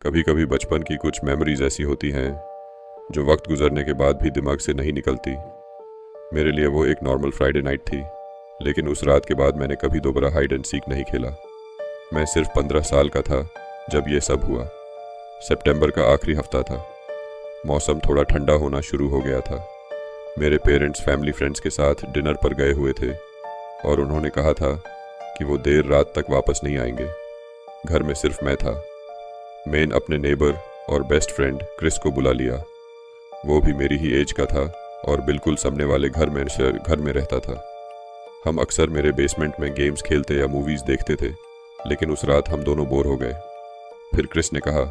कभी कभी बचपन की कुछ मेमोरीज ऐसी होती हैं जो वक्त गुजरने के बाद भी दिमाग से नहीं निकलती। मेरे लिए वो एक नॉर्मल फ्राइडे नाइट थी, लेकिन उस रात के बाद मैंने कभी दोबारा हाइड एंड सीक नहीं खेला। मैं सिर्फ 15 साल का था जब ये सब हुआ। सितंबर का आखिरी हफ्ता था। मौसम थोड़ा ठंडा होना शुरू हो गया था। मेरे पेरेंट्स फैमिली फ्रेंड्स के साथ डिनर पर गए हुए थे और उन्होंने कहा था कि वो देर रात तक वापस नहीं आएंगे। घर में सिर्फ मैं था। मैंने अपने नेबर और बेस्ट फ्रेंड क्रिस को बुला लिया। वो भी मेरी ही एज का था और बिल्कुल सामने वाले घर में रहता था। हम अक्सर मेरे बेसमेंट में गेम्स खेलते या मूवीज़ देखते थे, लेकिन उस रात हम दोनों बोर हो गए। फिर क्रिस ने कहा,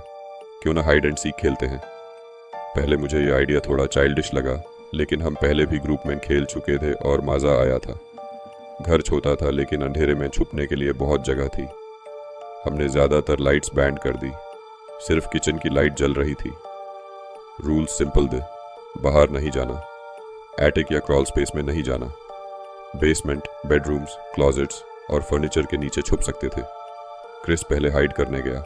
क्यों ना हाइड एंड सीक खेलते हैं। पहले मुझे ये आइडिया थोड़ा चाइल्डिश लगा, लेकिन हम पहले भी ग्रुप में खेल चुके थे और मज़ा आया था। घर छोटा था, लेकिन अंधेरे में छुपने के लिए बहुत जगह थी। हमने ज़्यादातर लाइट्स बैंड कर दी। सिर्फ किचन की लाइट जल रही थी। रूल्स सिंपल थे, बाहर नहीं जाना, एटिक या क्रॉल स्पेस में नहीं जाना। बेसमेंट, बेडरूम्स, क्लोजेट्स और फर्नीचर के नीचे छुप सकते थे। क्रिस पहले हाइड करने गया।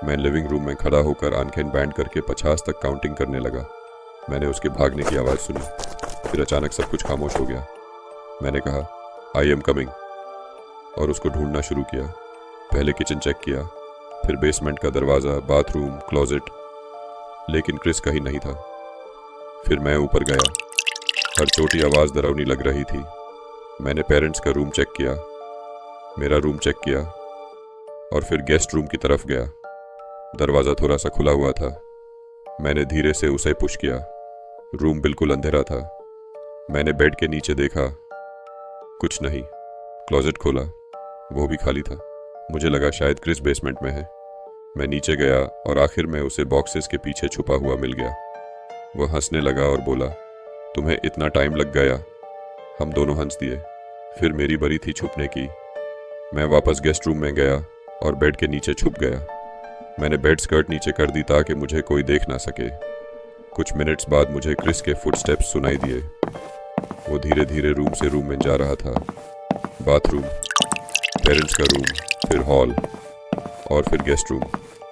मैं लिविंग रूम में खड़ा होकर आंखें बैंड करके 50 तक काउंटिंग करने लगा। मैंने उसके भागने की आवाज़ सुनी। फिर अचानक सब कुछ खामोश हो गया। मैंने कहा, आई एम कमिंग, और उसको ढूंढना शुरू किया। पहले किचन चेक किया, फिर बेसमेंट का दरवाज़ा, बाथरूम, क्लोजेट, लेकिन क्रिस कहीं नहीं था। फिर मैं ऊपर गया। हर छोटी आवाज़ डरावनी लग रही थी। मैंने पेरेंट्स का रूम चेक किया, मेरा रूम चेक किया और फिर गेस्ट रूम की तरफ गया। दरवाज़ा थोड़ा सा खुला हुआ था। मैंने धीरे से उसे पुश किया। रूम बिल्कुल अंधेरा था। मैंने बेड के नीचे देखा, कुछ नहीं। क्लोजेट खोला, वो भी खाली था। मुझे लगा शायद क्रिस बेसमेंट में है। मैं नीचे गया और आखिर में उसे बॉक्सेस के पीछे छुपा हुआ मिल गया। वह हंसने लगा और बोला, तुम्हें इतना टाइम लग गया। हम दोनों हंस दिए। फिर मेरी बारी थी छुपने की। मैं वापस गेस्ट रूम में गया और बेड के नीचे छुप गया। मैंने बेड स्कर्ट नीचे कर दी ताकि मुझे कोई देख ना सके। कुछ मिनट्स बाद मुझे क्रिस के फुटस्टेप्स सुनाई दिए। वो धीरे धीरे रूम से रूम में जा रहा था। बाथरूम, पेरेंट्स का रूम, फिर हॉल और फिर गेस्ट रूम।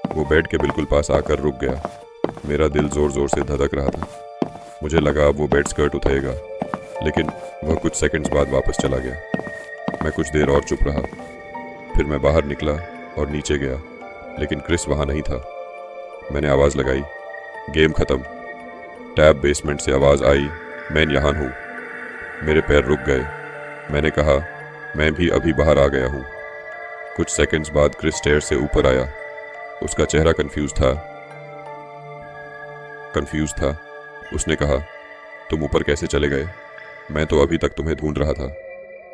वो बेड के बिल्कुल पास आकर रुक गया। मेरा दिल ज़ोर ज़ोर से धड़क रहा था। मुझे लगा अब वो बेड स्कर्ट उठाएगा, लेकिन वह कुछ सेकंड्स बाद वापस चला गया। मैं कुछ देर और चुप रहा। फिर मैं बाहर निकला और नीचे गया, लेकिन क्रिस वहाँ नहीं था। मैंने आवाज़ लगाई, गेम ख़त्म। टैब बेसमेंट से आवाज़ आई, मैं यहाँ हूँ। मेरे पैर रुक गए। मैंने कहा, मैं भी अभी बाहर आ गया हूँ। कुछ सेकंड्स बाद क्रिस स्टेयर से ऊपर आया। उसका चेहरा कंफ्यूज था। उसने कहा, तुम ऊपर कैसे चले गए? मैं तो अभी तक तुम्हें ढूंढ रहा था।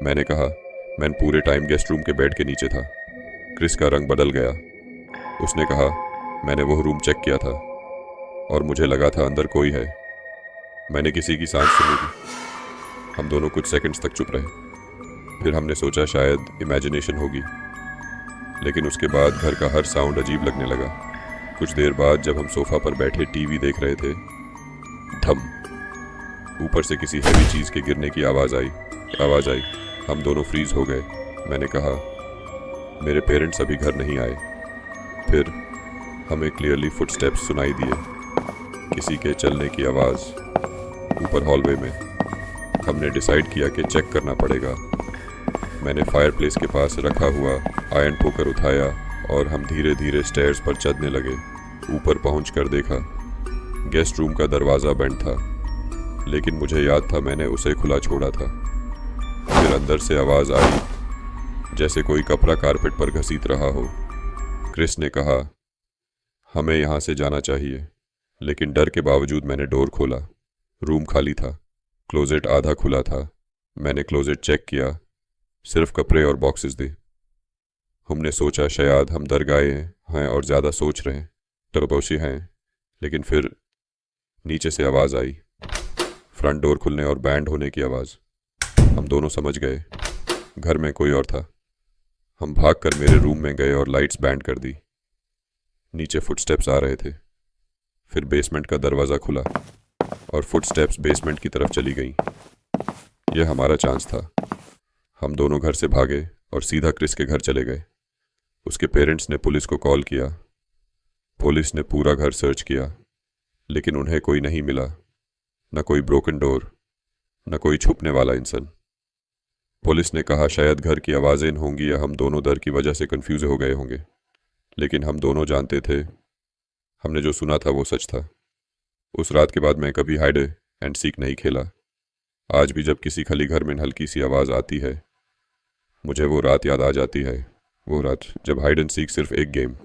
मैंने कहा, मैं पूरे टाइम गेस्ट रूम के बेड के नीचे था। क्रिस का रंग बदल गया। उसने कहा, मैंने वो रूम चेक किया था और मुझे लगा था अंदर कोई है। मैंने किसी की सांस सुनी थी। हम दोनों कुछ सेकंड्स तक चुप रहे। फिर हमने सोचा शायद इमेजिनेशन होगी, लेकिन उसके बाद घर का हर साउंड अजीब लगने लगा। कुछ देर बाद जब हम सोफा पर बैठे टीवी देख रहे थे, धम, ऊपर से किसी हैवी चीज़ के गिरने की आवाज़ आई। हम दोनों फ्रीज हो गए। मैंने कहा, मेरे पेरेंट्स अभी घर नहीं आए। फिर हमें क्लियरली फुटस्टेप्स सुनाई दिए, किसी के चलने की आवाज़ ऊपर हॉलवे में। हमने डिसाइड किया कि चेक करना पड़ेगा। मैंने फायरप्लेस के पास रखा हुआ आयरन पोकर उठाया और हम धीरे धीरे स्टेयर्स पर चढ़ने लगे। ऊपर पहुंचकर देखा, गेस्ट रूम का दरवाज़ा बंद था, लेकिन मुझे याद था मैंने उसे खुला छोड़ा था। फिर अंदर से आवाज़ आई, जैसे कोई कपड़ा कारपेट पर घसीट रहा हो। क्रिस ने कहा, हमें यहाँ से जाना चाहिए, लेकिन डर के बावजूद मैंने डोर खोला। रूम खाली था। क्लोजेट आधा खुला था। मैंने क्लोजेट चेक किया, सिर्फ कपड़े और बॉक्सेस थे। हमने सोचा शायद हम डर गए हैं और ज़्यादा सोच रहे हैं, टर्बोशी हैं। लेकिन फिर नीचे से आवाज़ आई, फ्रंट डोर खुलने और बैंड होने की आवाज़। हम दोनों समझ गए, घर में कोई और था। हम भागकर मेरे रूम में गए और लाइट्स बैंड कर दी। नीचे फुटस्टेप्स आ रहे थे। फिर बेसमेंट का दरवाज़ा खुला और फुटस्टेप्स बेसमेंट की तरफ चली गईं। यह हमारा चांस था। हम दोनों घर से भागे और सीधा क्रिस के घर चले गए। उसके पेरेंट्स ने पुलिस को कॉल किया। पुलिस ने पूरा घर सर्च किया, लेकिन उन्हें कोई नहीं मिला। न कोई ब्रोकन डोर, न कोई छुपने वाला इंसान। पुलिस ने कहा शायद घर की आवाज़ें होंगी या हम दोनों डर की वजह से कंफ्यूज हो गए होंगे, लेकिन हम दोनों जानते थे हमने जो सुना था वो सच था। उस रात के बाद मैं कभी हाइड एंड सीक नहीं खेला। आज भी जब किसी खाली घर में हल्की सी आवाज़ आती है, मुझे वो रात याद आ जाती है। वो रात जब हाइड एंड सीक सिर्फ एक गेम